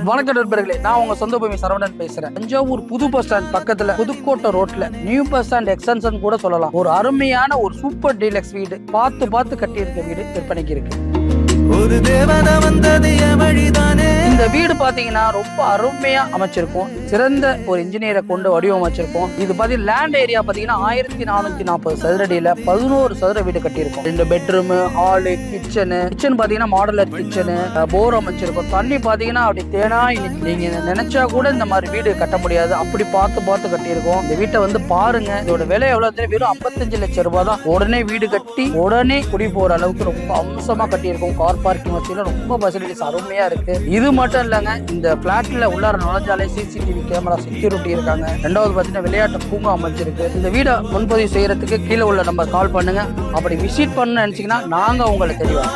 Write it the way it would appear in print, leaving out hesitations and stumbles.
வணக்கம் நண்பர்களே, நான் உங்க சொந்த பூமி சரவணன் பேசுறேன். தஞ்சாவூர் புது பஸ் ஸ்டாண்ட் பக்கத்துல புதுக்கோட்டை ரோட்ல நியூ பஸ் ஸ்டாண்ட் எக்ஸ்டென்ஷன் கூட சொல்லலாம். ஒரு அருமையான ஒரு சூப்பர் டீலக்ஸ் வீடு, பார்த்து கட்டி இருக்க வீடு விற்பனைக்கு இருக்கு. ஒரு தேவதை வந்தது வழிதானே. இந்த வீடு பாத்தீங்கன்னா ரொம்ப அருமையா அமைச்சிருக்கும். சிறந்த ஒரு இன்ஜினியரை கொண்டு வடிவமைச்சிருக்கோம். இது பாத்தீங்கன்னா லேண்ட் ஏரியா பாத்தீங்கன்னா 1440 சதுரடியில 11 சதுர வீடு கட்டியிருக்கும். 2 பெட்ரூம், ஹாலு, கிச்சன் பாத்தீங்கன்னா மாடலர் கிச்சனு, போர் அமைச்சிருக்கும். தண்ணி பாத்தீங்கன்னா அப்படி தேனா நீங்க நினைச்சா கூட இந்த மாதிரி வீடு கட்ட முடியாது. அப்படி பார்த்து கட்டியிருக்கோம். இந்த வீட்டை வந்து பாருங்க. இதோட விலை எவ்வளவு? வெறும் 55 லட்சம் ரூபாய் தான். உடனே வீடு கட்டி உடனே குடி போற அளவுக்கு ரொம்ப அம்சமா கட்டியிருக்கும். கார் பார்க்கிங் வசதியில ரொம்ப ஃபெசிலிட்டிஸ் அருமையா இருக்கு. இது மட்டும் இல்லங்க, இந்த பிளாட்ல உள்ளார நுழைஞ்சாலே சிசிடிவி கேமரா செக்யூரிட்டி இருக்காங்க. ரெண்டாவது பாத்தீங்கன்னா விளையாட்டு பூங்கா அமைச்சிருக்கு. இந்த வீடை முன்பதிவு செய்யறதுக்கு கீழே உள்ள நம்பர் கால் பண்ணுங்க. அப்படி விசிட் பண்ண நினைச்சீங்கன்னா நாங்க உங்களை தெரியும்.